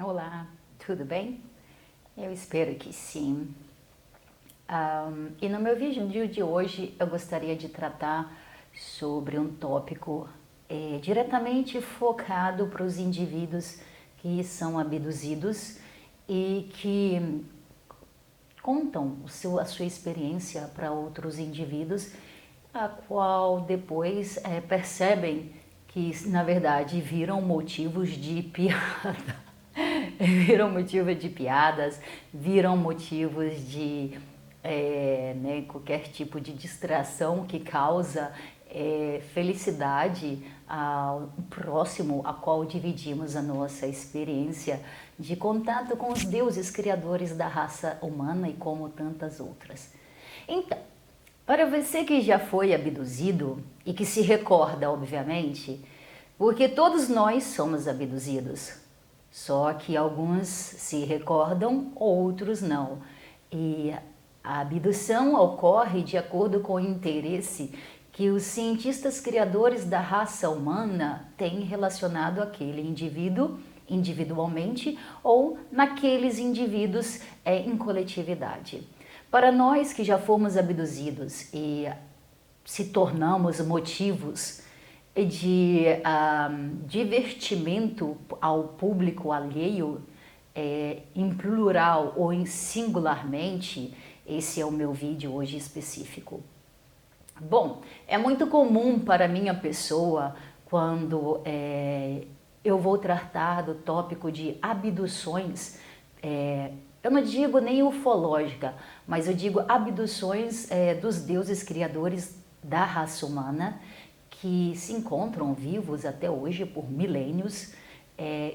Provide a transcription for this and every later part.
Olá, tudo bem? Eu espero que sim. E no meu vídeo de hoje eu gostaria de tratar sobre um tópico diretamente focado para os indivíduos que são abduzidos e que contam a sua experiência para outros indivíduos, a qual depois percebem que na verdade viram motivos de piada, viram motivos de piadas, viram motivos de qualquer tipo de distração que causa felicidade ao próximo, a qual dividimos a nossa experiência de contato com os deuses criadores da raça humana e como tantas outras. Então, para você que já foi abduzido e que se recorda, obviamente, porque todos nós somos abduzidos, só que alguns se recordam, outros não. E a abdução ocorre de acordo com o interesse que os cientistas criadores da raça humana têm relacionado àquele indivíduo individualmente ou naqueles indivíduos em coletividade. Para nós que já fomos abduzidos e se tornamos motivos de divertimento ao público alheio, em plural ou em singularmente, esse é o meu vídeo hoje específico. Bom, é muito comum para minha pessoa quando eu vou tratar do tópico de abduções, eu não digo nem ufológica, mas eu digo abduções dos deuses criadores da raça humana, que se encontram vivos até hoje por milênios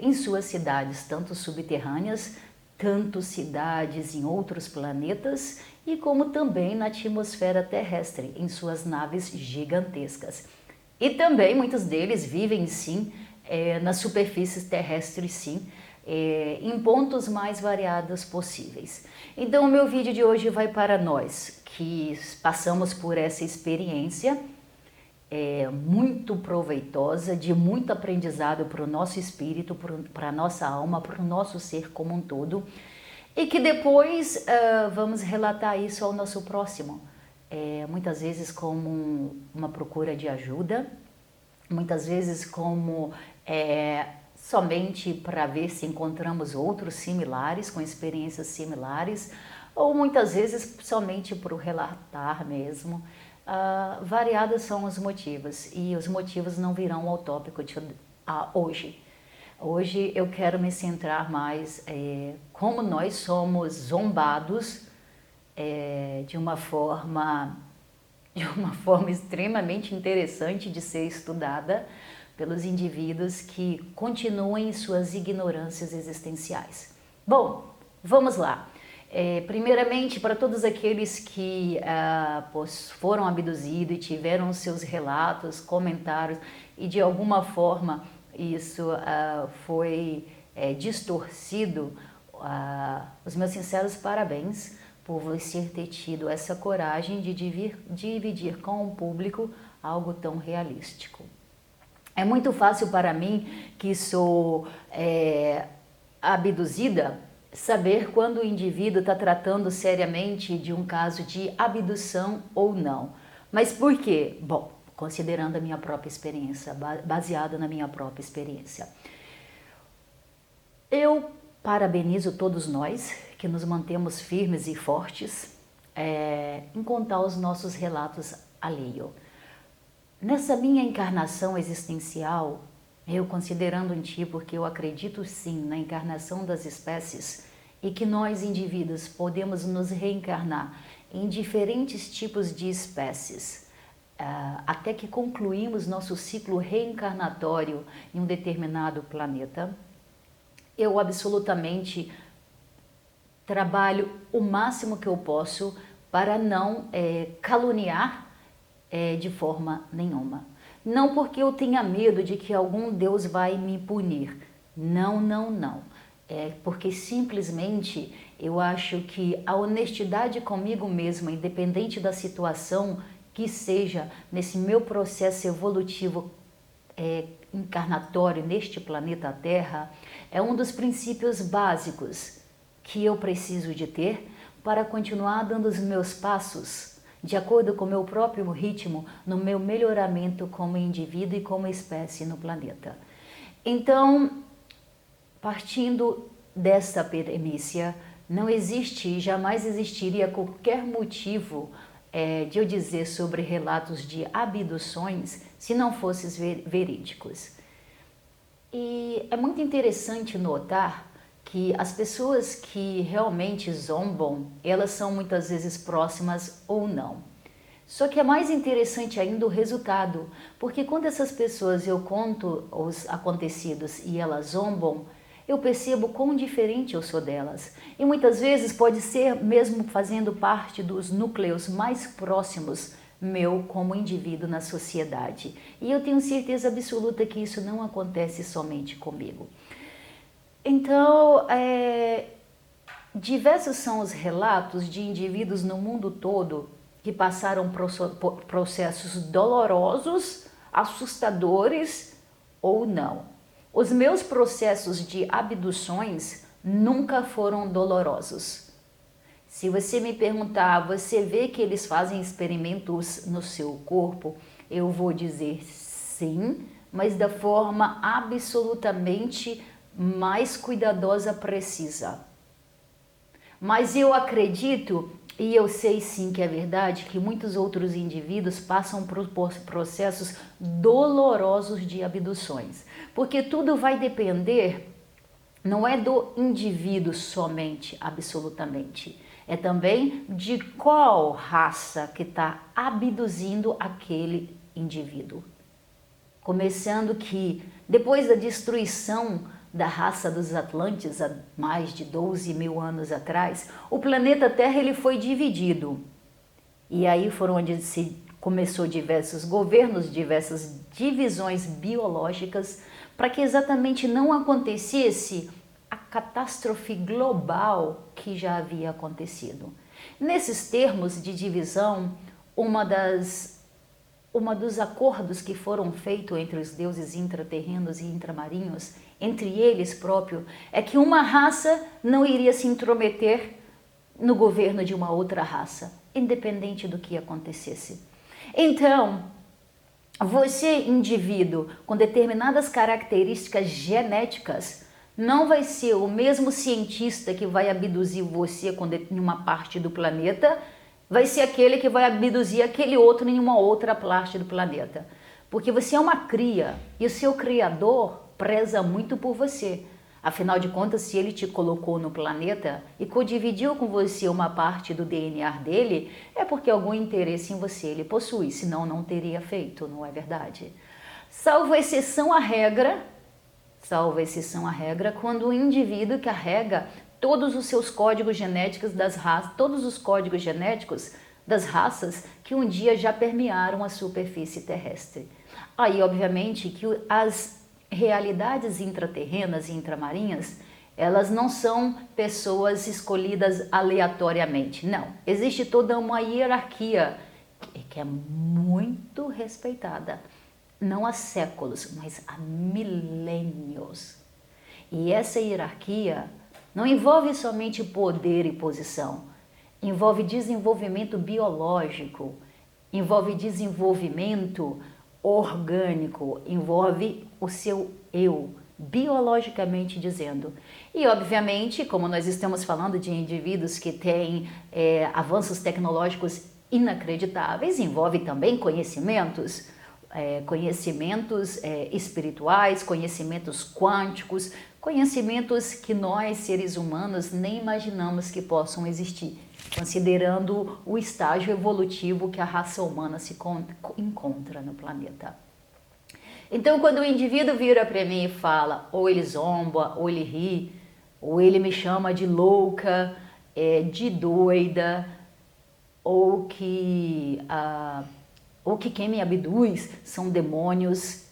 em suas cidades, tanto subterrâneas, tanto cidades em outros planetas e como também na atmosfera terrestre, em suas naves gigantescas. E também muitos deles vivem sim nas superfícies terrestres sim, em pontos mais variados possíveis. Então o meu vídeo de hoje vai para nós que passamos por essa experiência muito proveitosa, de muito aprendizado para o nosso espírito, para a nossa alma, para o nosso ser como um todo, e que depois vamos relatar isso ao nosso próximo, muitas vezes como uma procura de ajuda, muitas vezes como somente para ver se encontramos outros similares, com experiências similares, ou muitas vezes somente para o relatar mesmo. Variados são os motivos e os motivos não virão ao tópico de hoje. Hoje eu quero me centrar mais como nós somos zombados de uma forma extremamente interessante de ser estudada pelos indivíduos que continuam em suas ignorâncias existenciais. Bom, vamos lá. Primeiramente, para todos aqueles que foram abduzidos e tiveram seus relatos, comentários e de alguma forma isso foi distorcido, os meus sinceros parabéns por você ter tido essa coragem de dividir com o público algo tão realístico. É muito fácil para mim, que sou abduzida, saber quando o indivíduo está tratando seriamente de um caso de abdução ou não. Mas por quê? Bom, considerando a minha própria experiência, baseada na minha própria experiência. Eu parabenizo todos nós que nos mantemos firmes e fortes em contar os nossos relatos alheio. Nessa minha encarnação existencial, eu considerando em ti, porque eu acredito sim na encarnação das espécies e que nós indivíduos podemos nos reencarnar em diferentes tipos de espécies, até que concluímos nosso ciclo reencarnatório em um determinado planeta, eu absolutamente trabalho o máximo que eu posso para não caluniar de forma nenhuma. Não porque eu tenha medo de que algum Deus vai me punir. Não, não, não. É porque simplesmente eu acho que a honestidade comigo mesma, independente da situação que seja nesse meu processo evolutivo encarnatório neste planeta Terra é um dos princípios básicos que eu preciso de ter para continuar dando os meus passos de acordo com o meu próprio ritmo no meu melhoramento como indivíduo e como espécie no planeta. Então, partindo desta premissa, não existe e jamais existiria qualquer motivo de eu dizer sobre relatos de abduções se não fossem verídicos. E é muito interessante notar que as pessoas que realmente zombam, elas são muitas vezes próximas ou não. Só que é mais interessante ainda o resultado, porque quando essas pessoas eu conto os acontecidos e elas zombam, eu percebo quão diferente eu sou delas. E muitas vezes pode ser mesmo fazendo parte dos núcleos mais próximos meu como indivíduo na sociedade. E eu tenho certeza absoluta que isso não acontece somente comigo. Então, diversos são os relatos de indivíduos no mundo todo que passaram processos dolorosos, assustadores ou não. Os meus processos de abduções nunca foram dolorosos. Se você me perguntar, você vê que eles fazem experimentos no seu corpo? Eu vou dizer sim, mas da forma absolutamente mais cuidadosa, precisa. Mas eu acredito, e eu sei sim que é verdade, que muitos outros indivíduos passam por processos dolorosos de abduções. Porque tudo vai depender, não é do indivíduo somente, absolutamente. É também de qual raça que está abduzindo aquele indivíduo. Começando que, depois da destruição da raça dos Atlantes, há mais de 12 mil anos atrás, o planeta Terra ele foi dividido. E aí foram onde se começou diversos governos, diversas divisões biológicas, para que exatamente não acontecesse a catástrofe global que já havia acontecido. Nesses termos de divisão, uma dos acordos que foram feitos entre os deuses intraterrenos e intramarinhos, entre eles próprios, é que uma raça não iria se intrometer no governo de uma outra raça, independente do que acontecesse. Então, você, indivíduo, com determinadas características genéticas, não vai ser o mesmo cientista que vai abduzir você em uma parte do planeta, vai ser aquele que vai abduzir aquele outro em uma outra parte do planeta. Porque você é uma cria e o seu criador preza muito por você. Afinal de contas, se ele te colocou no planeta e codividiu com você uma parte do DNA dele, é porque algum interesse em você ele possui, senão não teria feito, não é verdade? Salvo exceção à regra, quando o indivíduo carrega todos os seus códigos genéticos das raças, todos os códigos genéticos das raças que um dia já permearam a superfície terrestre. Aí, obviamente, que as realidades intraterrenas e intramarinhas, elas não são pessoas escolhidas aleatoriamente, não. Existe toda uma hierarquia que é muito respeitada, não há séculos, mas há milênios. E essa hierarquia não envolve somente poder e posição, envolve desenvolvimento biológico, envolve desenvolvimento orgânico, envolve o seu eu, biologicamente dizendo. E obviamente, como nós estamos falando de indivíduos que têm avanços tecnológicos inacreditáveis, envolve também conhecimentos espirituais, conhecimentos quânticos, conhecimentos que nós, seres humanos, nem imaginamos que possam existir, considerando o estágio evolutivo que a raça humana se encontra no planeta. Então, quando o indivíduo vira para mim e fala, ou ele zomba, ou ele ri, ou ele me chama de louca, de doida, ou que quem me abduz são demônios,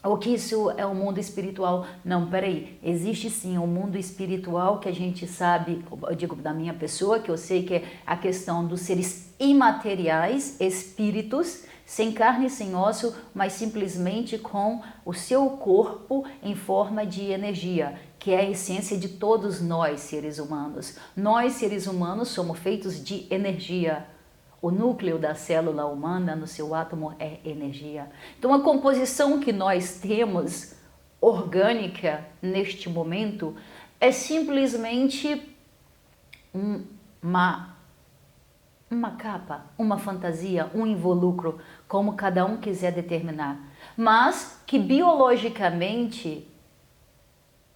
ou que isso é um mundo espiritual. Não, peraí, existe sim um mundo espiritual que a gente sabe, eu digo da minha pessoa, que eu sei que é a questão dos seres imateriais, espíritos, sem carne e sem osso, mas simplesmente com o seu corpo em forma de energia, que é a essência de todos nós, seres humanos. Nós, seres humanos, somos feitos de energia. O núcleo da célula humana no seu átomo é energia. Então a composição que nós temos orgânica neste momento é simplesmente uma capa, uma fantasia, um involucro, como cada um quiser determinar, mas que biologicamente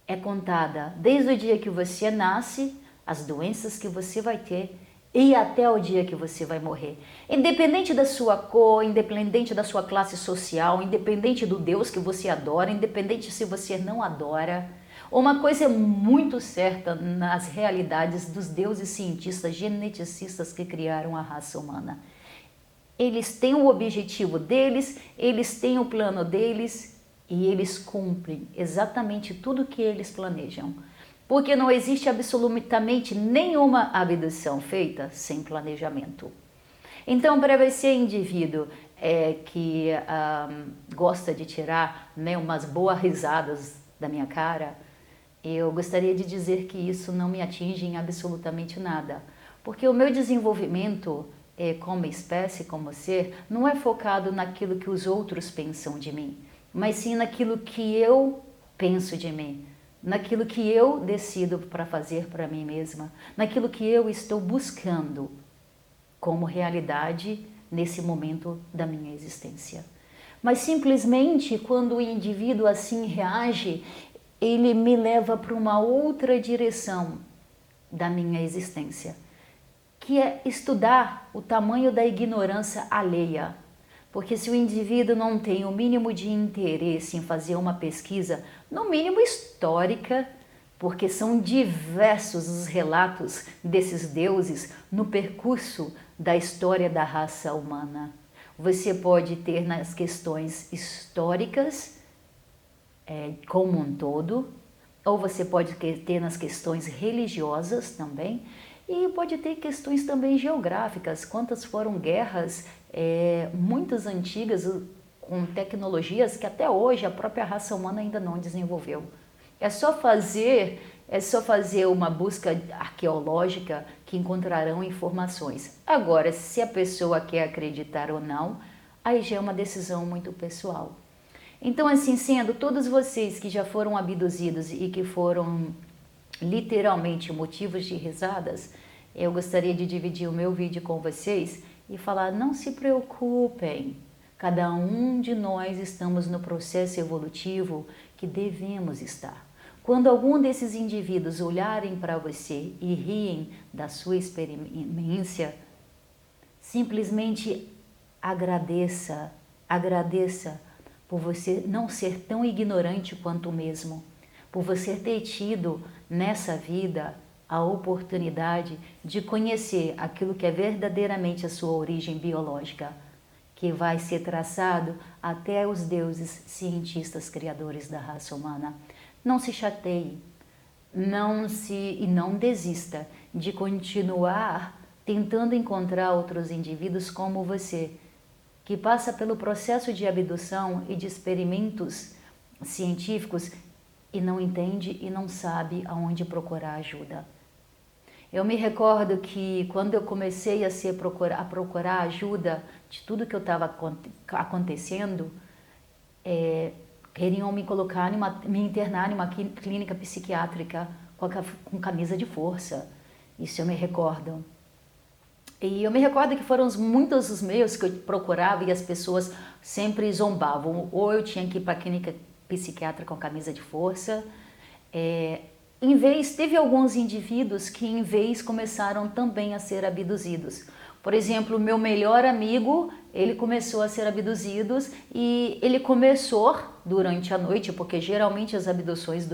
é contada desde o dia que você nasce, as doenças que você vai ter e até o dia que você vai morrer. Independente da sua cor, independente da sua classe social, independente do Deus que você adora, independente se você não adora, uma coisa é muito certa nas realidades dos deuses cientistas, geneticistas que criaram a raça humana. Eles têm o objetivo deles, eles têm o plano deles e eles cumprem exatamente tudo o que eles planejam. Porque não existe absolutamente nenhuma abdução feita sem planejamento. Então, para você, indivíduo que gosta de tirar umas boas risadas da minha cara, eu gostaria de dizer que isso não me atinge em absolutamente nada. Porque o meu desenvolvimento como espécie, como ser, não é focado naquilo que os outros pensam de mim, mas sim naquilo que eu penso de mim. Naquilo que eu decido para fazer para mim mesma, naquilo que eu estou buscando como realidade nesse momento da minha existência. Mas simplesmente quando o indivíduo assim reage, ele me leva para uma outra direção da minha existência, que é estudar o tamanho da ignorância alheia. Porque se o indivíduo não tem o mínimo de interesse em fazer uma pesquisa, no mínimo histórica, porque são diversos os relatos desses deuses no percurso da história da raça humana. Você pode ter nas questões históricas como um todo, ou você pode ter nas questões religiosas também, e pode ter questões também geográficas, quantas foram guerras muitas antigas com tecnologias que até hoje a própria raça humana ainda não desenvolveu. É só fazer uma busca arqueológica que encontrarão informações. Agora, se a pessoa quer acreditar ou não, aí já é uma decisão muito pessoal. Então, assim sendo, todos vocês que já foram abduzidos e que foram literalmente motivos de risadas, eu gostaria de dividir o meu vídeo com vocês e falar, não se preocupem, cada um de nós estamos no processo evolutivo que devemos estar. Quando algum desses indivíduos olharem para você e riem da sua experiência, simplesmente agradeça por você não ser tão ignorante quanto o mesmo, por você ter tido nessa vida a oportunidade de conhecer aquilo que é verdadeiramente a sua origem biológica, que vai ser traçado até os deuses cientistas criadores da raça humana. Não se chateie, não desista de continuar tentando encontrar outros indivíduos como você, que passa pelo processo de abdução e de experimentos científicos e não entende e não sabe aonde procurar ajuda. Eu me recordo que quando eu comecei a procurar ajuda de tudo que eu estava acontecendo, queriam me internar em uma clínica psiquiátrica com camisa de força. Isso eu me recordo. E eu me recordo que foram muitos os meios que eu procurava e as pessoas sempre zombavam. Ou eu tinha que ir para a clínica psiquiátrica com camisa de força. Teve alguns indivíduos que em vez começaram também a ser abduzidos. Por exemplo, o meu melhor amigo, ele começou a ser abduzido e ele começou durante a noite, porque geralmente as abduções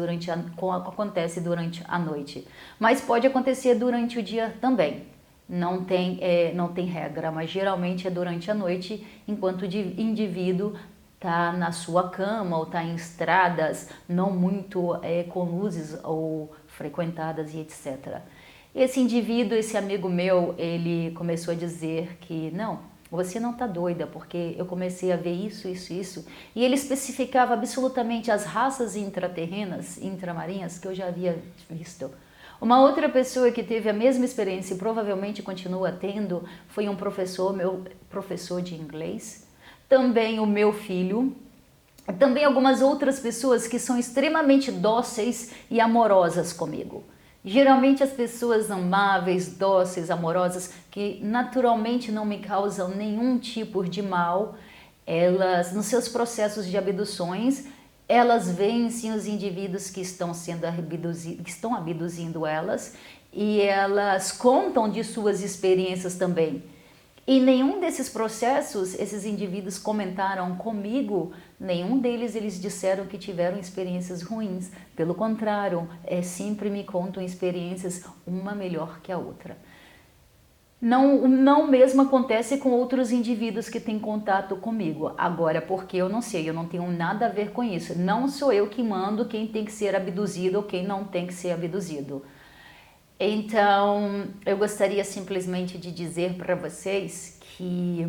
acontecem durante a noite, mas pode acontecer durante o dia também. Não tem regra, mas geralmente é durante a noite, enquanto o indivíduo está na sua cama ou está em estradas não muito com luzes ou frequentadas e etc. Esse indivíduo, esse amigo meu, ele começou a dizer que não, você não está doida, porque eu comecei a ver isso, isso, isso. E ele especificava absolutamente as raças intraterrenas, intramarinhas, que eu já havia visto. Uma outra pessoa que teve a mesma experiência e provavelmente continua tendo, foi um professor, meu professor de inglês. Também o meu filho. Também algumas outras pessoas que são extremamente dóceis e amorosas comigo. Geralmente as pessoas amáveis, dóceis, amorosas, que naturalmente não me causam nenhum tipo de mal, elas, nos seus processos de abduções, elas vencem os indivíduos que estão sendo abduzidos, que estão abduzindo elas, e elas contam de suas experiências também. E nenhum desses processos, esses indivíduos comentaram comigo, nenhum deles eles disseram que tiveram experiências ruins. Pelo contrário, sempre me contam experiências uma melhor que a outra. Não mesmo acontece com outros indivíduos que têm contato comigo. Agora, porque eu não sei, eu não tenho nada a ver com isso. Não sou eu que mando quem tem que ser abduzido ou quem não tem que ser abduzido. Então, eu gostaria simplesmente de dizer para vocês que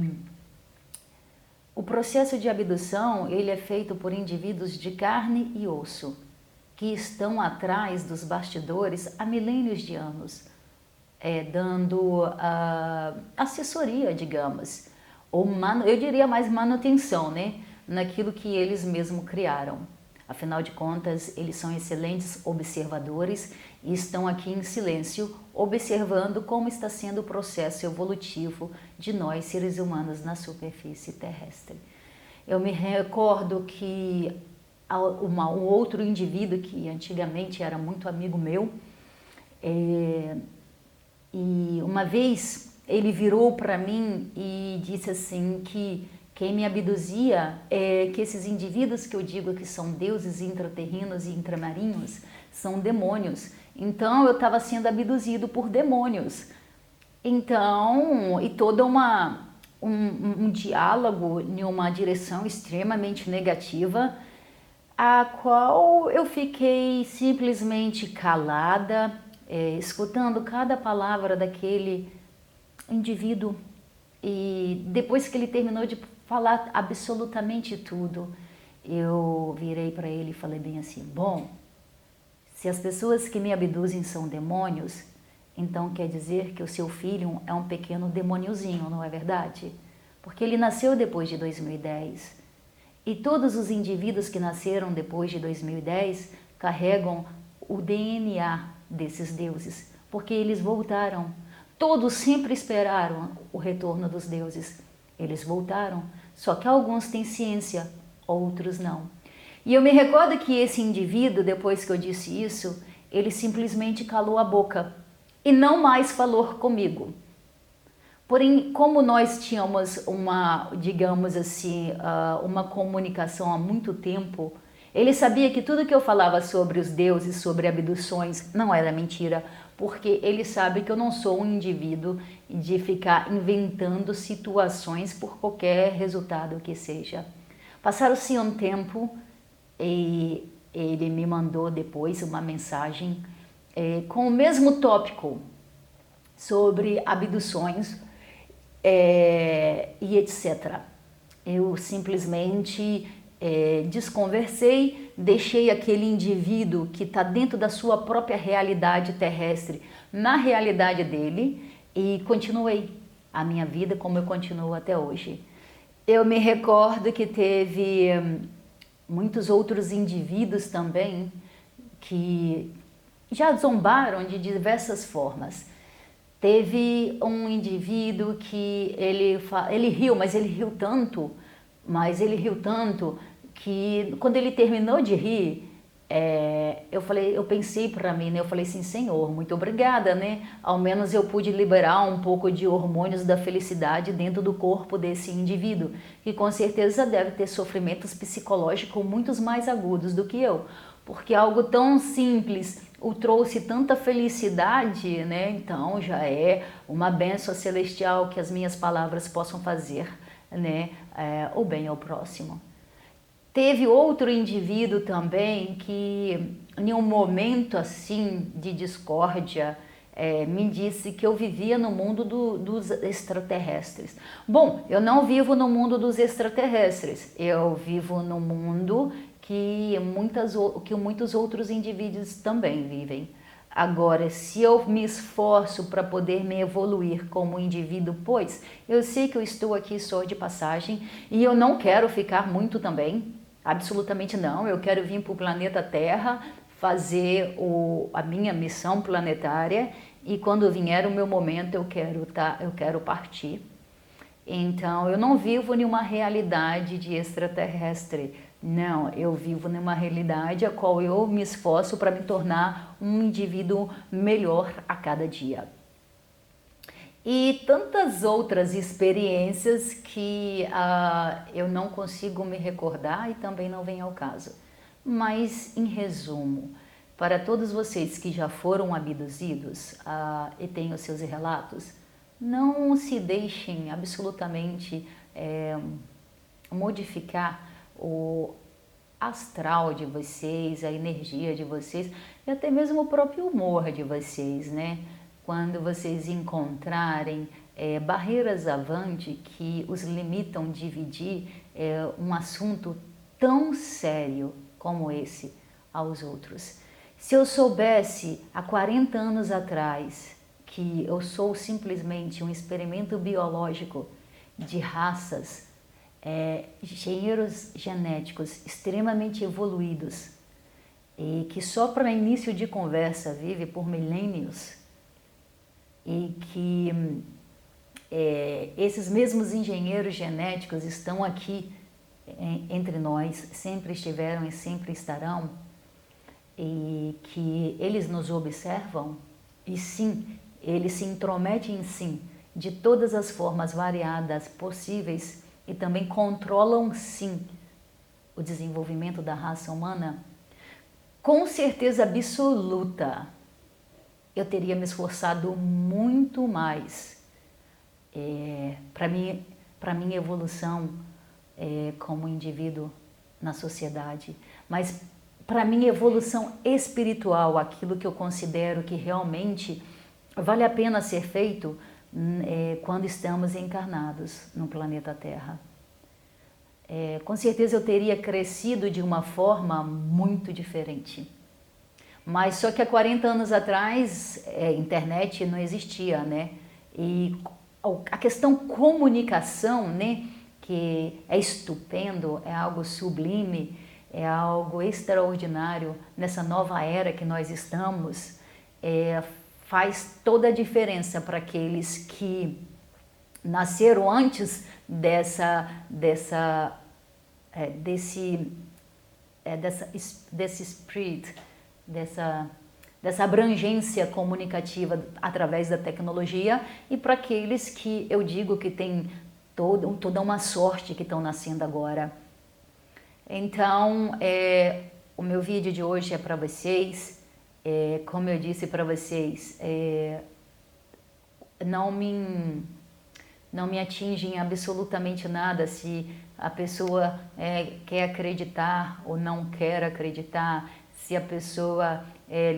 o processo de abdução, ele é feito por indivíduos de carne e osso, que estão atrás dos bastidores há milênios de anos, dando assessoria, digamos, ou eu diria mais manutenção, né, naquilo que eles mesmos criaram. Afinal de contas, eles são excelentes observadores e estão aqui em silêncio, observando como está sendo o processo evolutivo de nós, seres humanos, na superfície terrestre. Eu me recordo que um outro indivíduo que antigamente era muito amigo meu, e uma vez ele virou para mim e disse assim que quem me abduzia que esses indivíduos que eu digo que são deuses intraterrenos e intramarinhos são demônios. Então eu estava sendo abduzido por demônios. Então, e todo um diálogo em uma direção extremamente negativa, a qual eu fiquei simplesmente calada, escutando cada palavra daquele indivíduo. E depois que ele terminou de falar absolutamente tudo, eu virei para ele e falei bem assim: bom, se as pessoas que me abduzem são demônios, então quer dizer que o seu filho é um pequeno demôniozinho, não é verdade? Porque ele nasceu depois de 2010. E todos os indivíduos que nasceram depois de 2010 carregam o DNA desses deuses, porque eles voltaram. Todos sempre esperaram o retorno dos deuses. Eles voltaram, só que alguns têm ciência, outros não. E eu me recordo que esse indivíduo, depois que eu disse isso, ele simplesmente calou a boca e não mais falou comigo. Porém, como nós tínhamos digamos assim, uma comunicação há muito tempo, ele sabia que tudo que eu falava sobre os deuses, sobre abduções, não era mentira, porque ele sabe que eu não sou um indivíduo de ficar inventando situações por qualquer resultado que seja. Passaram-se um tempo e ele me mandou depois uma mensagem com o mesmo tópico sobre abduções e etc. Eu simplesmente desconversei, deixei aquele indivíduo que está dentro da sua própria realidade terrestre na realidade dele e continuei a minha vida como eu continuo até hoje. Eu me recordo que teve muitos outros indivíduos também que já zombaram de diversas formas. Teve um indivíduo que ele riu, mas ele riu tanto que quando ele terminou de rir, eu pensei para mim, né? Eu falei assim: Senhor, muito obrigada, né? Ao menos eu pude liberar um pouco de hormônios da felicidade dentro do corpo desse indivíduo, que com certeza deve ter sofrimentos psicológicos muito mais agudos do que eu, porque algo tão simples o trouxe tanta felicidade, né? Então já é uma bênção celestial que as minhas palavras possam fazer, né? O bem ao próximo. Teve outro indivíduo também que, em um momento assim de discórdia me disse que eu vivia no mundo dos extraterrestres. Bom, eu não vivo no mundo dos extraterrestres, eu vivo no mundo que muitos outros indivíduos também vivem. Agora, se eu me esforço para poder me evoluir como indivíduo, pois eu sei que eu estou aqui só de passagem e eu não quero ficar muito também, absolutamente não, eu quero vir para o planeta Terra, fazer a minha missão planetária e quando vier o meu momento eu quero partir. Então, eu não vivo em uma realidade de extraterrestre. Não, eu vivo numa realidade a qual eu me esforço para me tornar um indivíduo melhor a cada dia. E tantas outras experiências que eu não consigo me recordar e também não vem ao caso. Mas, em resumo, para todos vocês que já foram abduzidos e têm os seus relatos, não se deixem absolutamente modificar o astral de vocês, a energia de vocês e até mesmo o próprio humor de vocês, né? Quando vocês encontrarem barreiras avante que os limitam a dividir um assunto tão sério como esse aos outros. Se eu soubesse há 40 anos atrás que eu sou simplesmente um experimento biológico de raças, engenheiros genéticos extremamente evoluídos e que só para início de conversa vive por milênios e que esses mesmos engenheiros genéticos estão aqui entre nós, sempre estiveram e sempre estarão, e que eles nos observam, e sim, eles se intrometem em si de todas as formas variadas possíveis e também controlam sim o desenvolvimento da raça humana, com certeza absoluta, eu teria me esforçado muito mais para minha evolução como indivíduo na sociedade, mas para minha evolução espiritual, aquilo que eu considero que realmente vale a pena ser feito quando estamos encarnados no planeta Terra. Com certeza eu teria crescido de uma forma muito diferente. Mas só que há 40 anos atrás, internet não existia, né? E a questão comunicação, né? Que é estupendo, é algo sublime, é algo extraordinário nessa nova era que nós estamos, faz toda a diferença para aqueles que nasceram antes desse spirit, dessa abrangência comunicativa através da tecnologia e para aqueles que eu digo que têm toda uma sorte que estão nascendo agora. Então, o meu vídeo de hoje é para vocês, como eu disse para vocês, não me atinge em absolutamente nada se a pessoa quer acreditar ou não quer acreditar, se a pessoa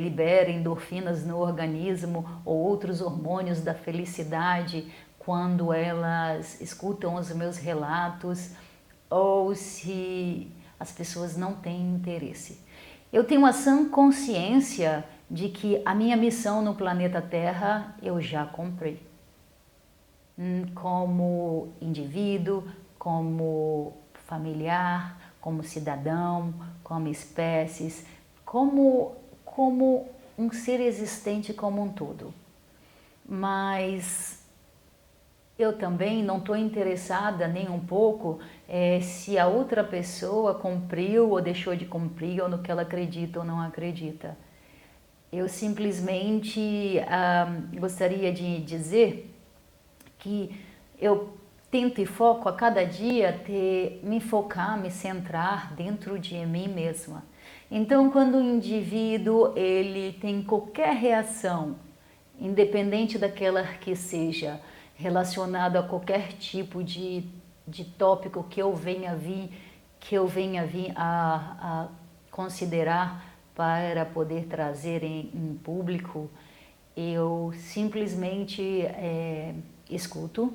libera endorfinas no organismo ou outros hormônios da felicidade quando elas escutam os meus relatos, ou se as pessoas não têm interesse. Eu tenho uma sã consciência de que a minha missão no planeta Terra eu já cumpri. Como indivíduo, como familiar, como cidadão, como espécies, como um ser existente como um todo. Mas eu também não estou interessada nem um pouco se a outra pessoa cumpriu ou deixou de cumprir, ou no que ela acredita ou não acredita. Eu simplesmente gostaria de dizer que eu tento e foco a cada dia me focar, me centrar dentro de mim mesma. Então, quando o indivíduo ele tem qualquer reação, independente daquela que seja, relacionado a qualquer tipo de tópico que eu venha vir a considerar para poder trazer em público, eu simplesmente escuto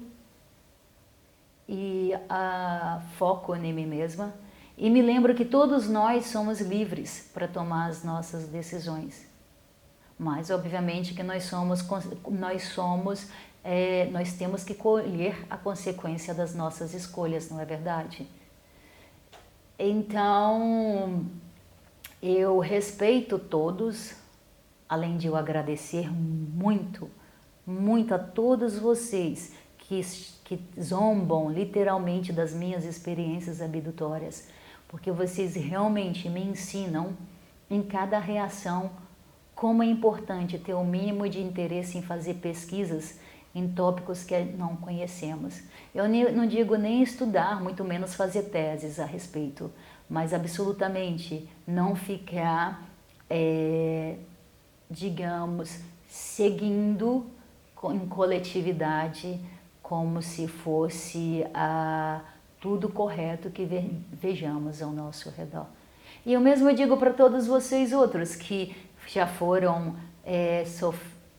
e foco em mim mesma e me lembro que todos nós somos livres para tomar as nossas decisões. Mas obviamente que nós temos que colher a consequência das nossas escolhas, não é verdade? Então, eu respeito todos, além de eu agradecer muito, muito a todos vocês que zombam literalmente das minhas experiências abdutórias, porque vocês realmente me ensinam em cada reação como é importante ter o mínimo de interesse em fazer pesquisas em tópicos que não conhecemos. Eu não digo nem estudar, muito menos fazer teses a respeito, mas absolutamente não ficar, digamos, seguindo em coletividade como se fosse tudo correto que vejamos ao nosso redor. E eu mesmo digo para todos vocês outros que já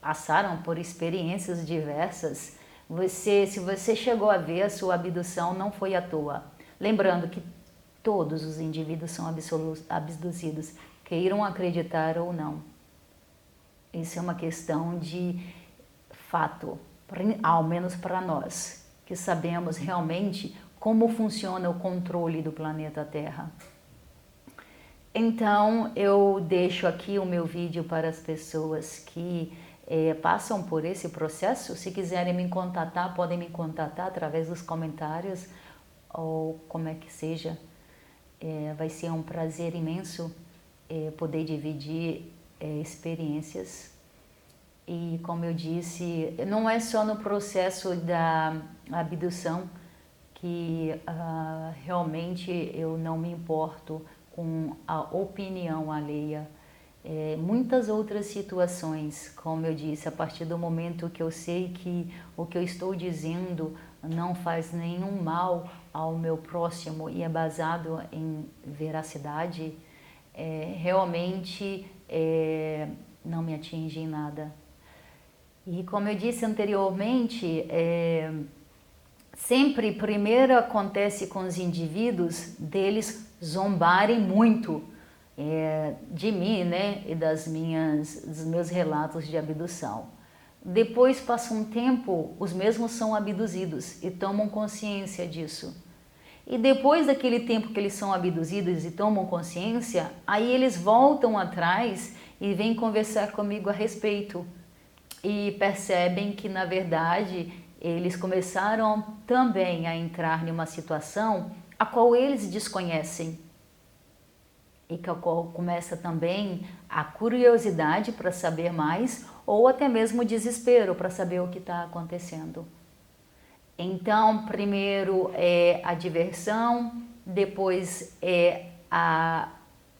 passaram por experiências diversas, se você chegou a ver a sua abdução, não foi à toa. Lembrando que todos os indivíduos são abduzidos, queiram acreditar ou não. Isso é uma questão de fato, ao menos para nós, que sabemos realmente como funciona o controle do planeta Terra. Então, eu deixo aqui o meu vídeo para as pessoas que passam por esse processo. Se quiserem me contatar, podem me contatar através dos comentários ou como é que seja. Vai ser um prazer imenso poder dividir experiências. E como eu disse, não é só no processo da abdução que realmente eu não me importo com a opinião alheia. Muitas outras situações, como eu disse, a partir do momento que eu sei que o que eu estou dizendo não faz nenhum mal ao meu próximo e é baseado em veracidade, realmente não me atinge em nada. E como eu disse anteriormente, sempre primeiro acontece com os indivíduos deles zombarem muito de mim, né, e dos meus relatos de abdução. Depois passa um tempo, os mesmos são abduzidos e tomam consciência disso. E depois daquele tempo que eles são abduzidos e tomam consciência, aí eles voltam atrás e vêm conversar comigo a respeito. E percebem que, na verdade, eles começaram também a entrar em uma situação a qual eles desconhecem. E que a qual começa também a curiosidade para saber mais ou até mesmo o desespero para saber o que está acontecendo. Então, primeiro é a diversão, depois é a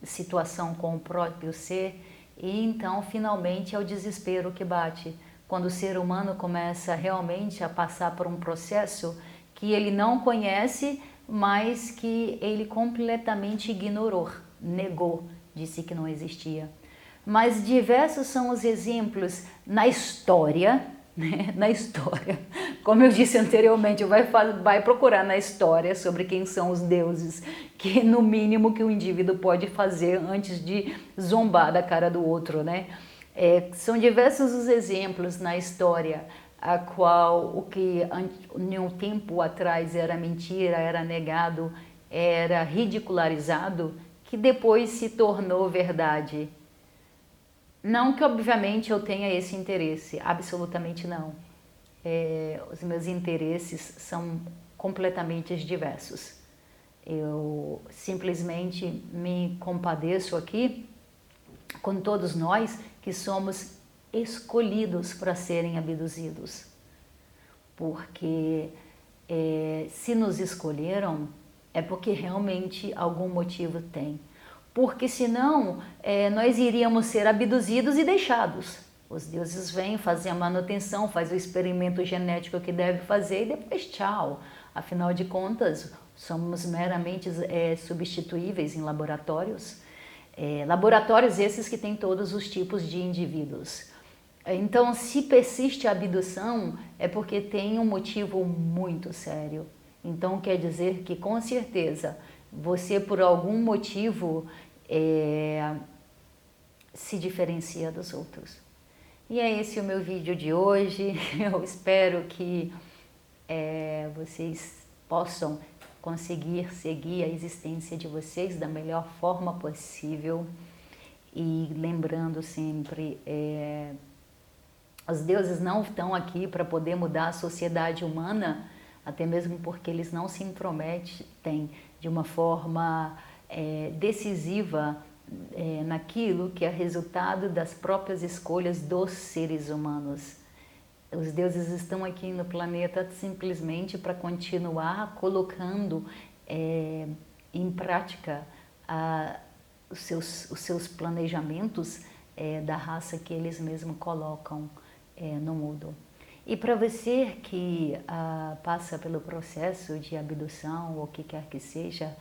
situação com o próprio ser e então, finalmente, é o desespero que bate. Quando o ser humano começa realmente a passar por um processo que ele não conhece, mas que ele completamente ignorou, negou, disse que não existia. Mas diversos são os exemplos na história, né? Na história, como eu disse anteriormente, vai procurar na história sobre quem são os deuses, que no mínimo que o indivíduo pode fazer antes de zombar da cara do outro, né? São diversos os exemplos na história a qual o que em um tempo atrás era mentira, era negado, era ridicularizado, que depois se tornou verdade. Não que obviamente eu tenha esse interesse, absolutamente não. Os meus interesses são completamente diversos. Eu simplesmente me compadeço aqui com todos nós que somos escolhidos para serem abduzidos. Porque se nos escolheram, é porque realmente algum motivo tem. Porque senão nós iríamos ser abduzidos e deixados. Os deuses vêm, fazem a manutenção, fazem o experimento genético que deve fazer e depois tchau. Afinal de contas, somos meramente substituíveis em laboratórios. Laboratórios esses que têm todos os tipos de indivíduos. Então, se persiste a abdução, é porque tem um motivo muito sério. Então, quer dizer que, com certeza, você, por algum motivo, se diferencia dos outros. E é esse o meu vídeo de hoje. Eu espero que vocês possam conseguir seguir a existência de vocês da melhor forma possível. E lembrando sempre, os deuses não estão aqui para poder mudar a sociedade humana, até mesmo porque eles não se intrometem de uma forma decisiva naquilo que é resultado das próprias escolhas dos seres humanos. Os deuses estão aqui no planeta simplesmente para continuar colocando em prática os seus planejamentos da raça que eles mesmos colocam no mundo. E para você que passa pelo processo de abdução ou o que quer que seja,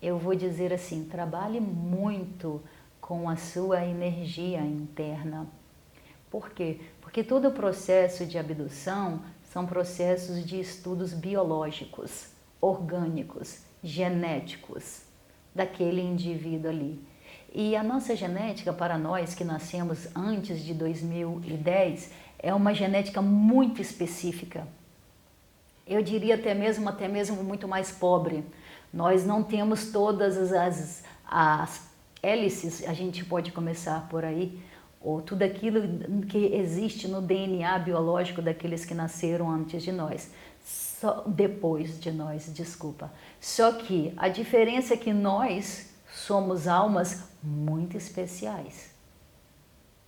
eu vou dizer assim, trabalhe muito com a sua energia interna. Por quê? Porque todo o processo de abdução são processos de estudos biológicos, orgânicos, genéticos daquele indivíduo ali. E a nossa genética, para nós que nascemos antes de 2010, é uma genética muito específica. Eu diria até mesmo muito mais pobre. Nós não temos todas as hélices, a gente pode começar por aí, ou tudo aquilo que existe no DNA biológico daqueles que nasceram antes de nós. Depois de nós, desculpa. Só que a diferença é que nós somos almas muito especiais.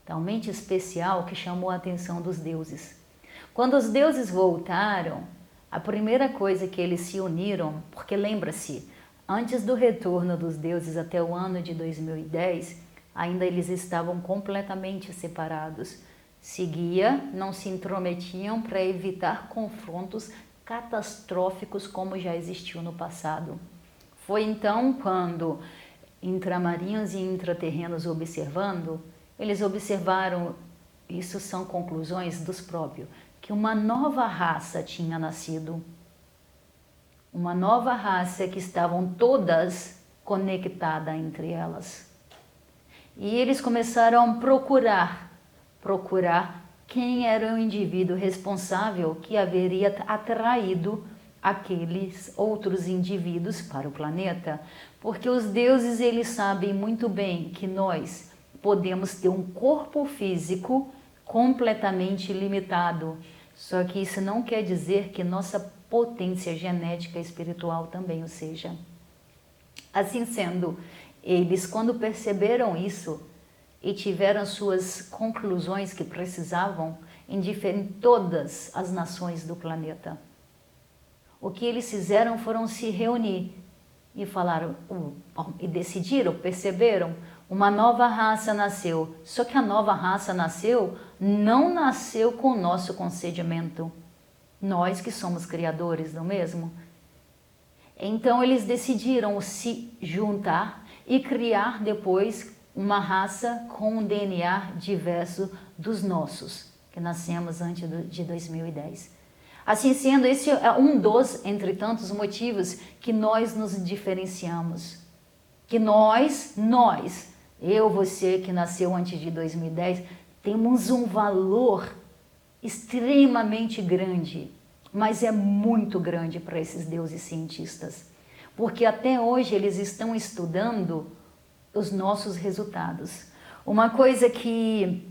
Talmente especial que chamou a atenção dos deuses. Quando os deuses voltaram, a primeira coisa que eles se uniram, porque lembra-se, antes do retorno dos deuses até o ano de 2010, ainda eles estavam completamente separados. Não se intrometiam para evitar confrontos catastróficos como já existiu no passado. Foi então quando intramarinhos e intraterrenos eles observaram, isso são conclusões dos próprios, que uma nova raça tinha nascido. Uma nova raça que estavam todas conectadas entre elas. E eles começaram a procurar quem era o indivíduo responsável que haveria atraído aqueles outros indivíduos para o planeta, porque os deuses eles sabem muito bem que nós podemos ter um corpo físico completamente limitado, só que isso não quer dizer que nossa potência genética e espiritual também o seja. Assim sendo, eles quando perceberam isso e tiveram suas conclusões que precisavam em todas as nações do planeta, o que eles fizeram foram se reunir e falaram, e decidiram, perceberam, uma nova raça nasceu. Só que a nova raça não nasceu com o nosso concedimento. Nós que somos criadores, não é mesmo? Então eles decidiram se juntar e criar depois uma raça com um DNA diverso dos nossos, que nascemos antes de 2010. Assim sendo, esse é um dos, entre tantos motivos, que nós nos diferenciamos. Que você que nasceu antes de 2010, temos um valor extremamente grande, mas é muito grande para esses deuses cientistas. Porque até hoje eles estão estudando os nossos resultados. Uma coisa que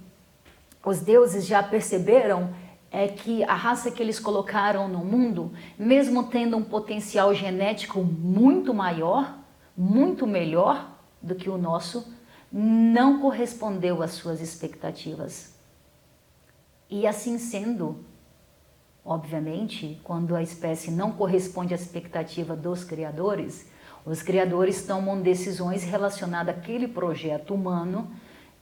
os deuses já perceberam é que a raça que eles colocaram no mundo, mesmo tendo um potencial genético muito maior, muito melhor do que o nosso, não correspondeu às suas expectativas. E assim sendo, obviamente, quando a espécie não corresponde à expectativa dos criadores, os criadores tomam decisões relacionadas àquele projeto humano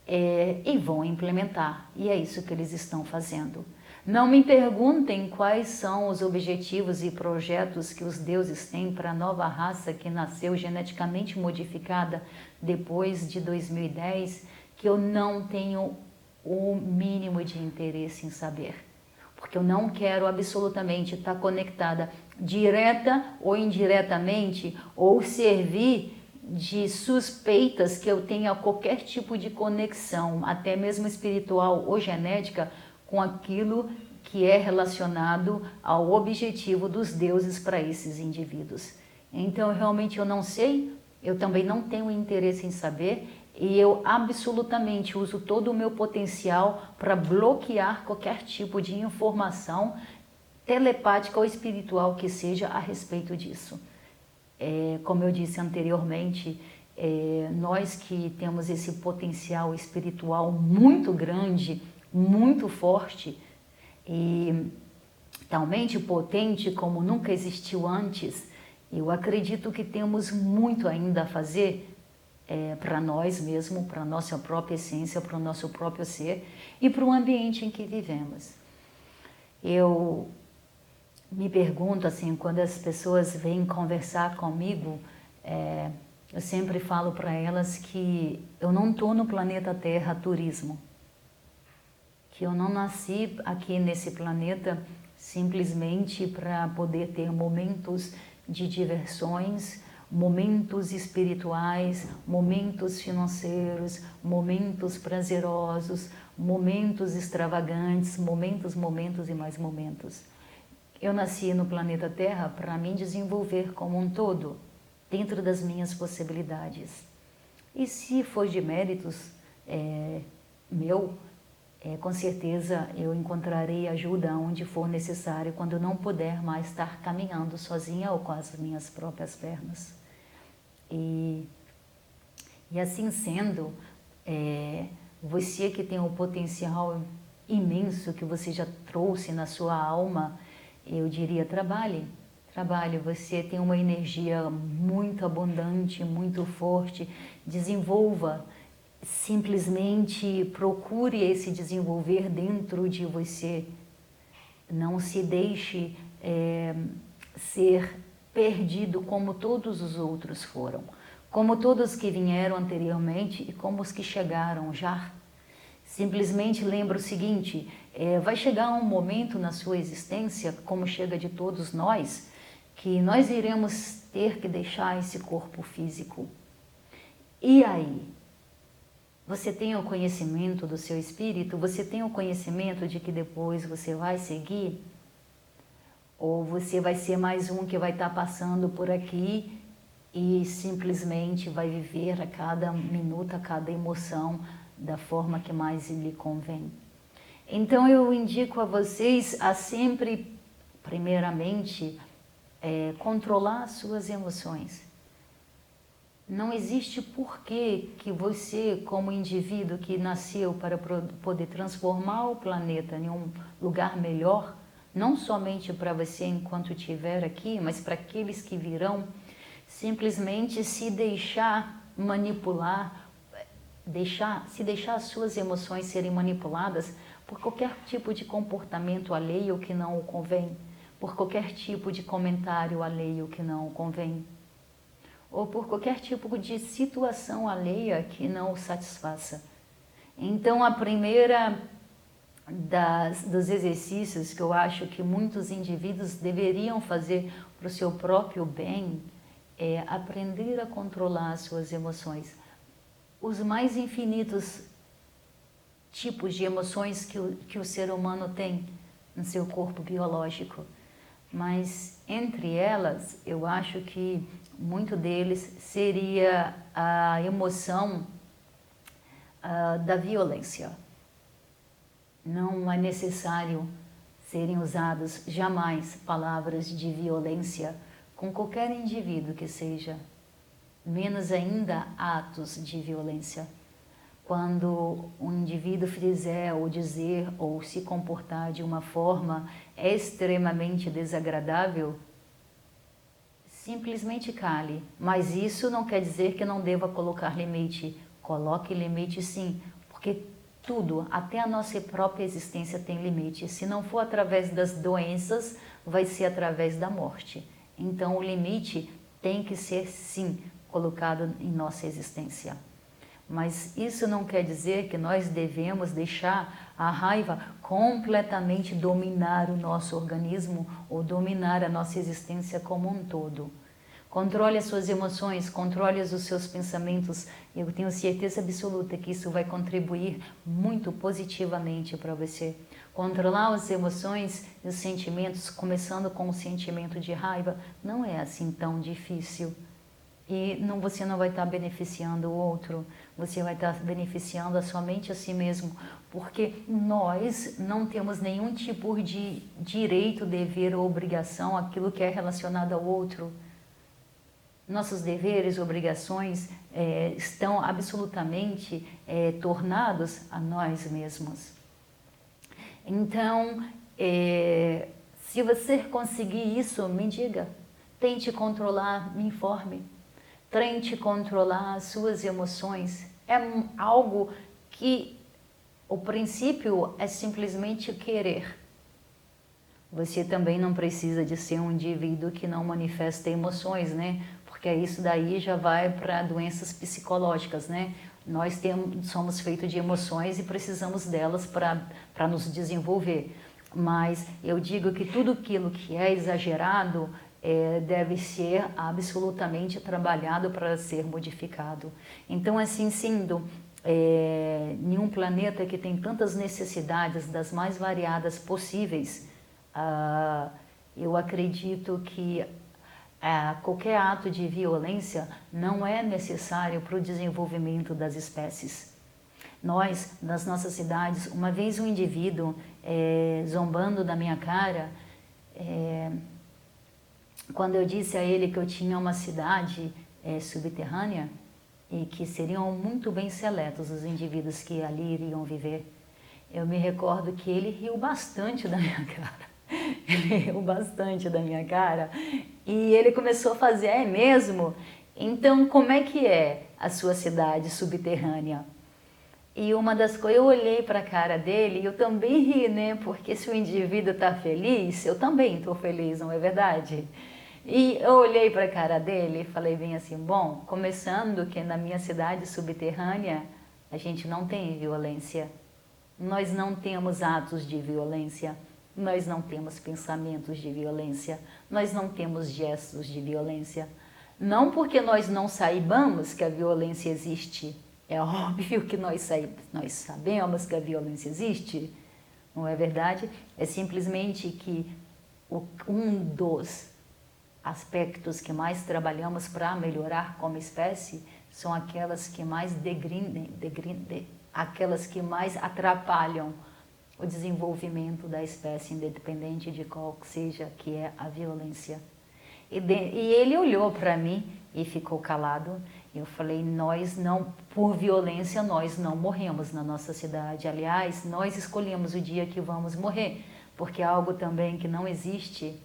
e vão implementar. E é isso que eles estão fazendo. Não me perguntem quais são os objetivos e projetos que os deuses têm para a nova raça que nasceu geneticamente modificada depois de 2010, que eu não tenho o mínimo de interesse em saber. Porque eu não quero absolutamente estar conectada direta ou indiretamente, ou servir de suspeitas que eu tenha qualquer tipo de conexão, até mesmo espiritual ou genética, com aquilo que é relacionado ao objetivo dos deuses para esses indivíduos. Então, realmente eu não sei, eu também não tenho interesse em saber, e eu absolutamente uso todo o meu potencial para bloquear qualquer tipo de informação telepática ou espiritual que seja a respeito disso. Como eu disse anteriormente, nós que temos esse potencial espiritual muito grande, muito forte e talmente potente como nunca existiu antes, eu acredito que temos muito ainda a fazer para nós mesmos, para a nossa própria essência, para o nosso próprio ser e para o ambiente em que vivemos. Eu me pergunto assim, quando as pessoas vêm conversar comigo, eu sempre falo para elas que eu não estou no planeta Terra a turismo, que eu não nasci aqui nesse planeta simplesmente para poder ter momentos de diversões, momentos espirituais, momentos financeiros, momentos prazerosos, momentos extravagantes, momentos e mais momentos. Eu nasci no planeta Terra para me desenvolver como um todo, dentro das minhas possibilidades. E se for de méritos com certeza eu encontrarei ajuda onde for necessário, quando eu não puder mais estar caminhando sozinha ou com as minhas próprias pernas. E assim sendo, você que tem um potencial imenso que você já trouxe na sua alma, eu diria, trabalhe, você tem uma energia muito abundante, muito forte, desenvolva, simplesmente procure esse desenvolver dentro de você, não se deixe ser perdido como todos os outros foram, como todos que vieram anteriormente e como os que chegaram já. Simplesmente lembra o seguinte, vai chegar um momento na sua existência, como chega de todos nós, que nós iremos ter que deixar esse corpo físico. E aí? Você tem o conhecimento do seu espírito? Você tem o conhecimento de que depois você vai seguir? Ou você vai ser mais um que vai estar passando por aqui e simplesmente vai viver a cada minuto, a cada emoção da forma que mais lhe convém? Então eu indico a vocês a sempre, primeiramente, controlar as suas emoções. Não existe porquê que você, como indivíduo que nasceu para poder transformar o planeta em um lugar melhor, não somente para você enquanto estiver aqui, mas para aqueles que virão, simplesmente se deixar manipular, se deixar as suas emoções serem manipuladas por qualquer tipo de comportamento alheio que não o convém, por qualquer tipo de comentário alheio que não o convém, ou por qualquer tipo de situação alheia que não o satisfaça. Então, a primeira dos exercícios que eu acho que muitos indivíduos deveriam fazer para o seu próprio bem é aprender a controlar as suas emoções. Os mais infinitos tipos de emoções que o ser humano tem no seu corpo biológico. Mas, entre elas, eu acho que muito deles seria a emoção da violência. Não é necessário serem usadas jamais palavras de violência com qualquer indivíduo que seja, menos ainda atos de violência. Quando um indivíduo fizer ou dizer ou se comportar de uma forma extremamente desagradável, simplesmente cale. Mas isso não quer dizer que não deva colocar limite. Coloque limite sim, porque tudo, até a nossa própria existência tem limite. Se não for através das doenças, vai ser através da morte. Então o limite tem que ser sim colocado em nossa existência. Mas isso não quer dizer que nós devemos deixar a raiva completamente dominar o nosso organismo ou dominar a nossa existência como um todo. Controle as suas emoções, controle os seus pensamentos. Eu tenho certeza absoluta que isso vai contribuir muito positivamente para você. Controlar as emoções e os sentimentos, começando com o sentimento de raiva, não é assim tão difícil. E você não vai estar beneficiando o outro, você vai estar beneficiando somente a si mesmo, porque nós não temos nenhum tipo de direito, dever ou obrigação àquilo que é relacionado ao outro. Nossos deveres, obrigações estão absolutamente tornados a nós mesmos. Então, se você conseguir isso, me diga, tente controlar, me informe. Tente controlar as suas emoções. É algo que o princípio é simplesmente querer. Você também não precisa de ser um indivíduo que não manifesta emoções, né? Porque isso daí já vai para doenças psicológicas, né? Nós somos feitos de emoções e precisamos delas para nos desenvolver. Mas eu digo que tudo aquilo que é exagerado deve ser absolutamente trabalhado para ser modificado. Então, assim sendo, em um planeta que tem tantas necessidades das mais variadas possíveis, eu acredito que qualquer ato de violência não é necessário para o desenvolvimento das espécies. Nós, nas nossas cidades, uma vez um indivíduo zombando da minha cara, quando eu disse a ele que eu tinha uma cidade subterrânea e que seriam muito bem seletos os indivíduos que ali iriam viver, eu me recordo que ele riu bastante da minha cara. Ele riu bastante da minha cara e ele começou a fazer, é mesmo? Então, como é que é a sua cidade subterrânea? E uma das coisas, eu olhei para a cara dele e eu também ri, né? Porque se o indivíduo está feliz, eu também estou feliz, não é verdade? E eu olhei para a cara dele e falei bem assim, bom, começando que na minha cidade subterrânea a gente não tem violência, nós não temos atos de violência, nós não temos pensamentos de violência, nós não temos gestos de violência. Não porque nós não saibamos que a violência existe, é óbvio que nós sabemos que a violência existe, não é verdade? É simplesmente que um dos aspectos que mais trabalhamos para melhorar como espécie são aquelas que mais aquelas que mais atrapalham o desenvolvimento da espécie, independente de qual seja que é a violência. E ele olhou para mim e ficou calado. Eu falei, por violência nós não morremos na nossa cidade. Aliás, nós escolhemos o dia que vamos morrer, porque algo também que não existe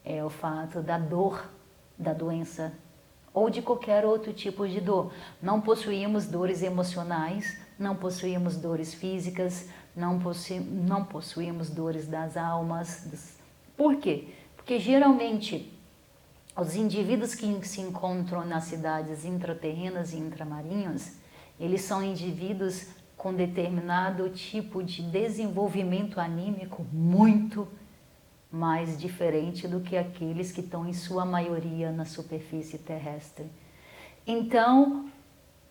é o fato da dor, da doença, ou de qualquer outro tipo de dor. Não possuímos dores emocionais, não possuímos dores físicas, não possuímos dores das almas. Por quê? Porque geralmente os indivíduos que se encontram nas cidades intraterrenas e intramarinhas, eles são indivíduos com determinado tipo de desenvolvimento anímico muito mais diferente do que aqueles que estão em sua maioria na superfície terrestre. Então,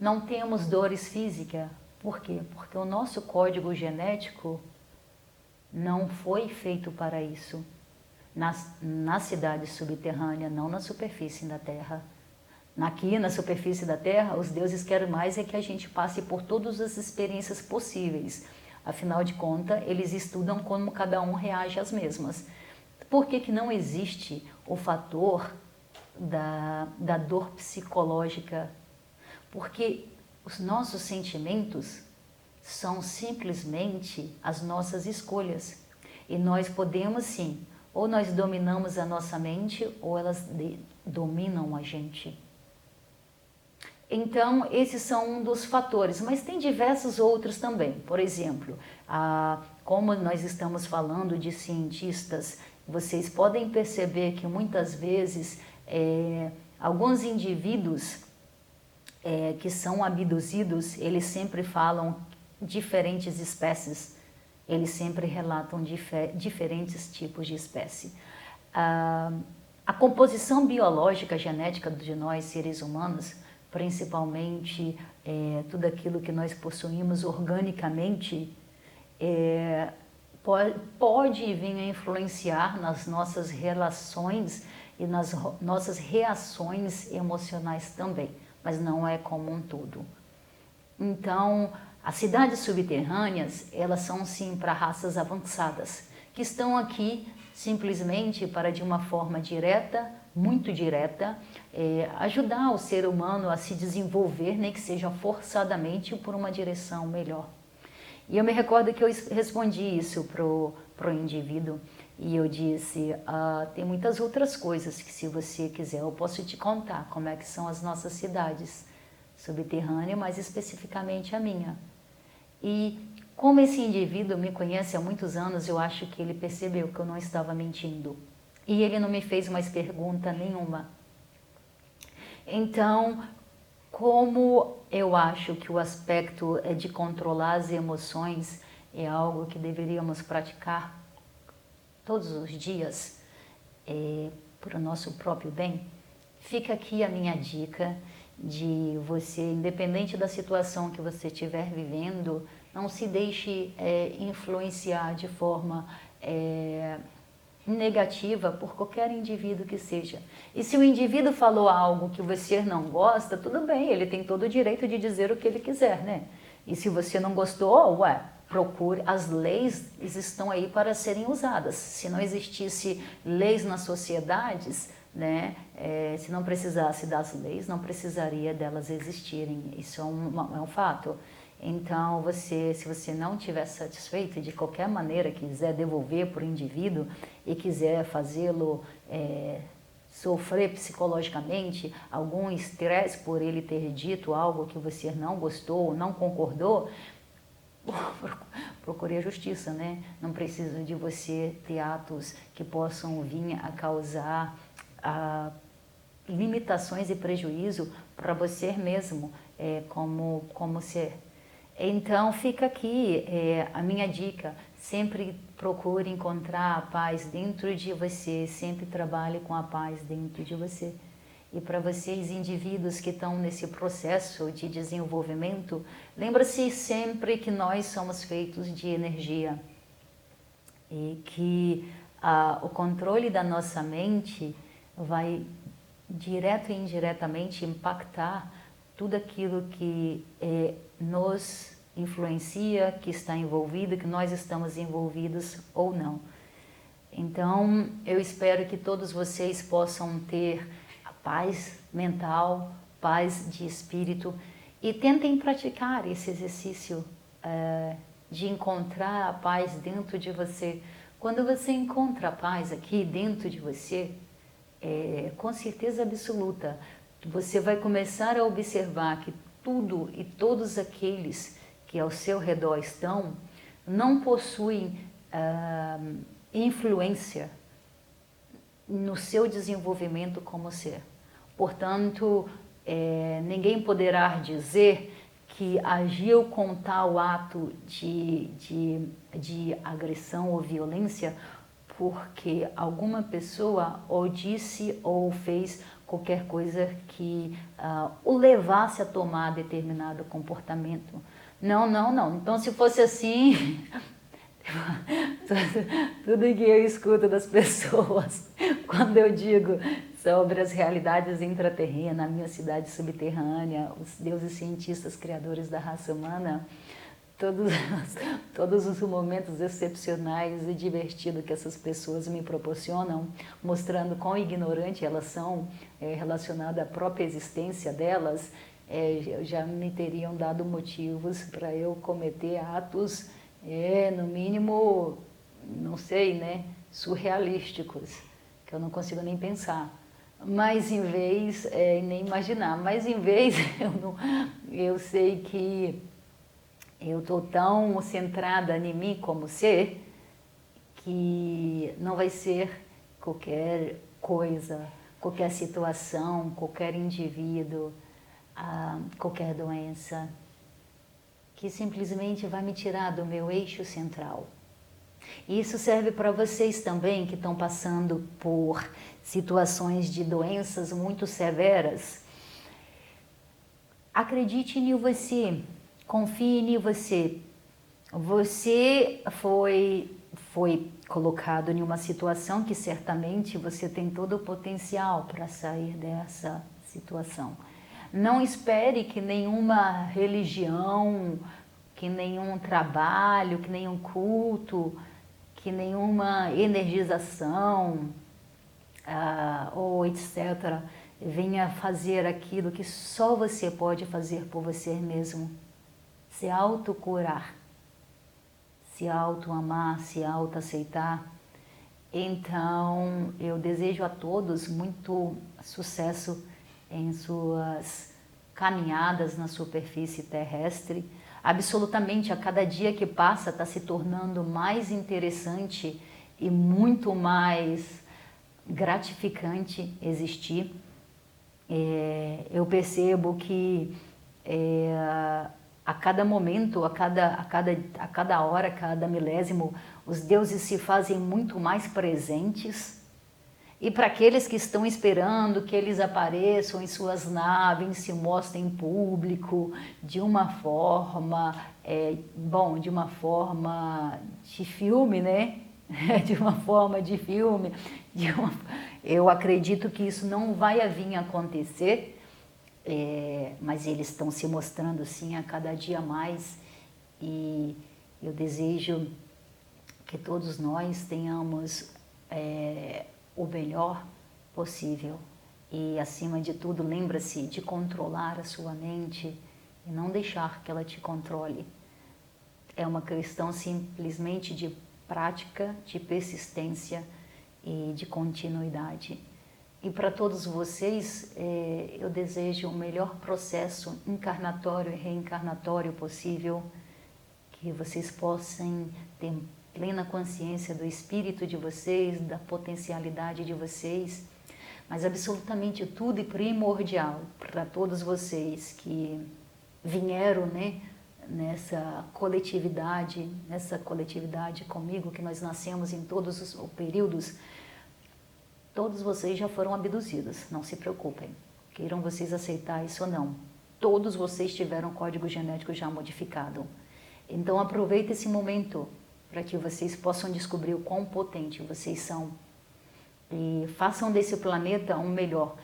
não temos dores físicas. Por quê? Porque o nosso código genético não foi feito para isso. Na cidade subterrânea, não na superfície da Terra. Aqui na superfície da Terra, os deuses querem mais é que a gente passe por todas as experiências possíveis. Afinal de contas, eles estudam como cada um reage às mesmas. Por que não existe o fator da dor psicológica? Porque os nossos sentimentos são simplesmente as nossas escolhas. E nós podemos sim, ou nós dominamos a nossa mente, ou elas dominam a gente. Então, esses são um dos fatores, mas tem diversos outros também. Por exemplo, como nós estamos falando de cientistas, vocês podem perceber que muitas vezes alguns indivíduos que são abduzidos, eles sempre falam diferentes espécies, eles sempre relatam diferentes tipos de espécie. A composição biológica, genética de nós, seres humanos, principalmente tudo aquilo que nós possuímos organicamente, pode vir a influenciar nas nossas relações e nas nossas reações emocionais também, mas não é como um todo. Então, as cidades subterrâneas, elas são sim para raças avançadas, que estão aqui simplesmente para, de uma forma direta, muito direta, ajudar o ser humano a se desenvolver, nem que seja forçadamente, por uma direção melhor. E eu me recordo que eu respondi isso pro indivíduo e eu disse, tem muitas outras coisas que, se você quiser, eu posso te contar como é que são as nossas cidades subterrâneas, mais especificamente a minha. E como esse indivíduo me conhece há muitos anos, eu acho que ele percebeu que eu não estava mentindo. E ele não me fez mais pergunta nenhuma. Então, como eu acho que o aspecto de controlar as emoções é algo que deveríamos praticar todos os dias para o nosso próprio bem, fica aqui a minha dica de você, independente da situação que você estiver vivendo, não se deixe influenciar de forma negativa por qualquer indivíduo que seja. E se o indivíduo falou algo que você não gosta, tudo bem, ele tem todo o direito de dizer o que ele quiser, né? E se você não gostou, procure. As leis estão aí para serem usadas. Se não existisse leis nas sociedades, né, se não precisasse das leis, não precisaria delas existirem. Isso é um fato. Então, se você não estiver satisfeito de qualquer maneira, quiser devolver para o indivíduo e quiser fazê-lo sofrer psicologicamente algum estresse por ele ter dito algo que você não gostou ou não concordou, procure a justiça, né? Não precisa de você ter atos que possam vir a causar limitações e prejuízo para você mesmo, como ser. Então fica aqui a minha dica, sempre procure encontrar a paz dentro de você, sempre trabalhe com a paz dentro de você. E para vocês, indivíduos que estão nesse processo de desenvolvimento, lembra-se sempre que nós somos feitos de energia e que o controle da nossa mente vai direto e indiretamente impactar tudo aquilo que nos influencia, que está envolvido, que nós estamos envolvidos ou não. Então, eu espero que todos vocês possam ter a paz mental, paz de espírito e tentem praticar esse exercício de encontrar a paz dentro de você. Quando você encontra a paz aqui dentro de você, com certeza absoluta, você vai começar a observar que tudo e todos aqueles que ao seu redor estão não possuem influência no seu desenvolvimento como ser. Portanto, ninguém poderá dizer que agiu com tal ato de agressão ou violência porque alguma pessoa ou disse ou fez qualquer coisa que o levasse a tomar determinado comportamento. Não, não, não. Então, se fosse assim, tudo que eu escuto das pessoas, quando eu digo sobre as realidades intraterrenas, na minha cidade subterrânea, os deuses cientistas criadores da raça humana, todos os momentos excepcionais e divertidos que essas pessoas me proporcionam, mostrando quão ignorante elas são relacionadas à própria existência delas, já me teriam dado motivos para eu cometer atos, no mínimo, não sei, né, surrealísticos, que eu não consigo nem pensar. Mas em vez, nem imaginar, mas em vez, eu sei que eu estou tão centrada em mim como ser, que não vai ser qualquer coisa, qualquer situação, qualquer indivíduo a qualquer doença que simplesmente vai me tirar do meu eixo central. E isso serve para vocês também que estão passando por situações de doenças muito severas. Acredite em você, confie em você. Você foi colocado em uma situação que certamente você tem todo o potencial para sair dessa situação. Não espere que nenhuma religião, que nenhum trabalho, que nenhum culto, que nenhuma energização ou etc. venha fazer aquilo que só você pode fazer por você mesmo. Se autocurar, se auto-amar, se auto-aceitar. Então, eu desejo a todos muito sucesso em suas caminhadas na superfície terrestre. Absolutamente, a cada dia que passa está se tornando mais interessante e muito mais gratificante existir. Eu percebo que a cada momento, a cada hora, a cada milésimo, os deuses se fazem muito mais presentes. E para aqueles que estão esperando que eles apareçam em suas naves, se mostrem em público de uma forma, de uma forma de filme, né? De uma forma de filme, eu acredito que isso não vai vir a acontecer, mas eles estão se mostrando sim a cada dia mais, e eu desejo que todos nós tenhamos o melhor possível. E acima de tudo, lembra-se de controlar a sua mente e não deixar que ela te controle. É uma questão simplesmente de prática, de persistência e de continuidade. E para todos vocês, eu desejo o melhor processo encarnatório e reencarnatório possível, que vocês possam ter plena consciência do espírito de vocês, da potencialidade de vocês, mas absolutamente tudo e primordial para todos vocês que vieram, né, nessa coletividade comigo, que nós nascemos em todos os períodos. Todos vocês já foram abduzidos, não se preocupem, queiram vocês aceitar isso ou não. Todos vocês tiveram código genético já modificado. Então aproveite esse momento para que vocês possam descobrir o quão potente vocês são e façam desse planeta um melhor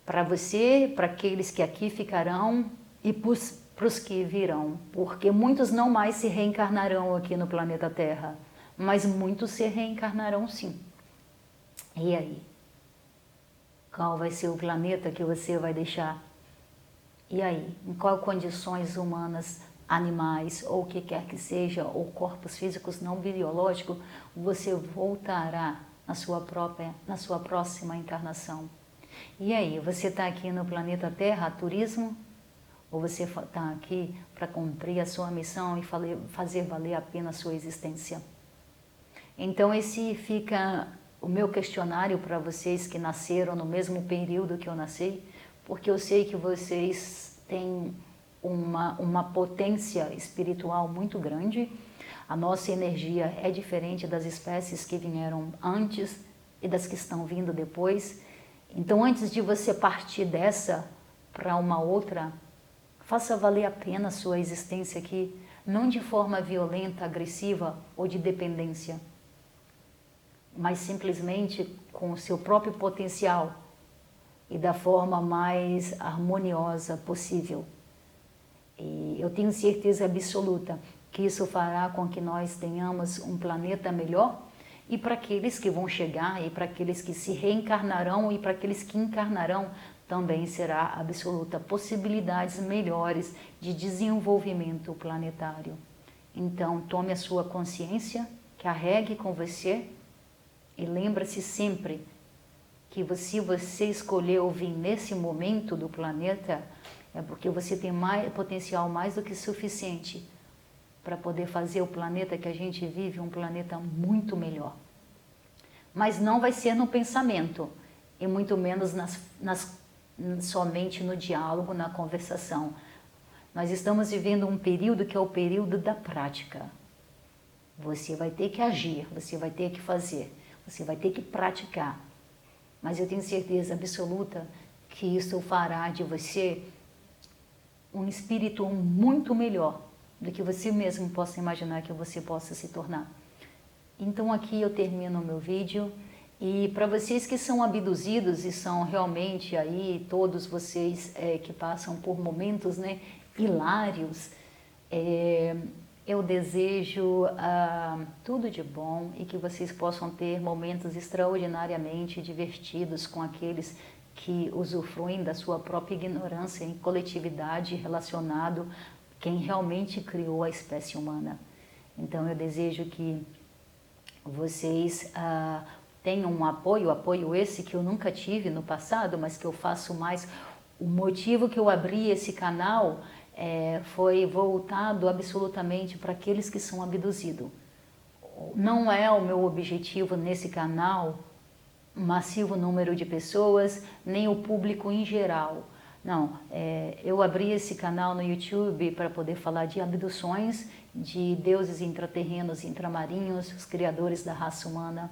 para você, para aqueles que aqui ficarão e para os que virão, porque muitos não mais se reencarnarão aqui no planeta Terra, mas muitos se reencarnarão sim. E aí? Qual vai ser o planeta que você vai deixar? E aí? Em quais condições humanas, animais, ou o que quer que seja, ou corpos físicos não biológicos, você voltará na sua próxima encarnação? E aí? Você está aqui no planeta Terra a turismo? Ou você está aqui para cumprir a sua missão e fazer valer a pena a sua existência? Então esse fica o meu questionário para vocês que nasceram no mesmo período que eu nasci, porque eu sei que vocês têm uma potência espiritual muito grande. A nossa energia é diferente das espécies que vieram antes e das que estão vindo depois. Então antes de você partir dessa para uma outra, faça valer a pena a sua existência aqui, não de forma violenta, agressiva ou de dependência, mas simplesmente com o seu próprio potencial e da forma mais harmoniosa possível. E eu tenho certeza absoluta que isso fará com que nós tenhamos um planeta melhor, e para aqueles que vão chegar, e para aqueles que se reencarnarão, e para aqueles que encarnarão, também será absoluta possibilidades melhores de desenvolvimento planetário. Então, tome a sua consciência, carregue com você, e lembra-se sempre que se você escolheu vir nesse momento do planeta, é porque você tem potencial mais do que suficiente para poder fazer o planeta que a gente vive um planeta muito melhor. Mas não vai ser no pensamento, e muito menos nas somente no diálogo, na conversação. Nós estamos vivendo um período que é o período da prática. Você vai ter que agir, você vai ter que fazer, você vai ter que praticar. Mas eu tenho certeza absoluta que isso fará de você um espírito muito melhor do que você mesmo possa imaginar que você possa se tornar. Então aqui eu termino o meu vídeo. E para vocês que são abduzidos e são realmente aí, todos vocês que passam por momentos, né, hilários, eu desejo tudo de bom e que vocês possam ter momentos extraordinariamente divertidos com aqueles que usufruem da sua própria ignorância em coletividade relacionado quem realmente criou a espécie humana. Então eu desejo que vocês tenham um apoio esse que eu nunca tive no passado, mas que eu faço mais. O motivo que eu abri esse canal foi voltado absolutamente para aqueles que são abduzidos. Não é o meu objetivo nesse canal um massivo número de pessoas, nem o público em geral. Não, eu abri esse canal no YouTube para poder falar de abduções, de deuses intraterrenos e intramarinhos, os criadores da raça humana.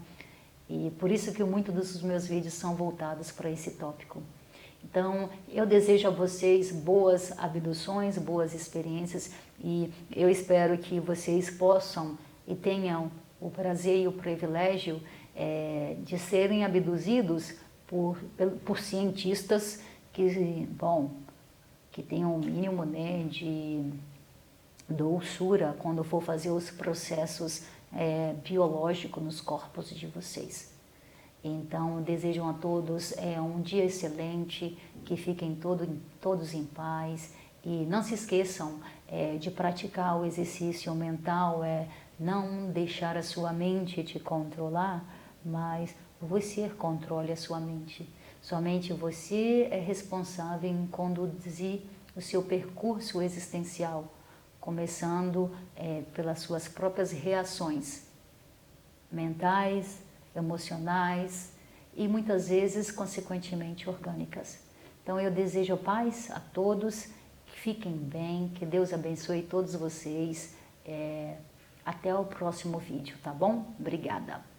E por isso que muitos dos meus vídeos são voltados para esse tópico. Então, eu desejo a vocês boas abduções, boas experiências e eu espero que vocês possam e tenham o prazer e o privilégio de serem abduzidos por cientistas que, bom, que tenham um mínimo, né, de doçura quando for fazer os processos biológicos nos corpos de vocês. Então, desejo a todos um dia excelente, que fiquem todos em paz e não se esqueçam de praticar o exercício mental, não deixar a sua mente te controlar, mas você controle a sua mente. Somente você é responsável em conduzir o seu percurso existencial, começando pelas suas próprias reações mentais, emocionais e muitas vezes, consequentemente, orgânicas. Então eu desejo paz a todos, que fiquem bem, que Deus abençoe todos vocês. Até o próximo vídeo, tá bom? Obrigada!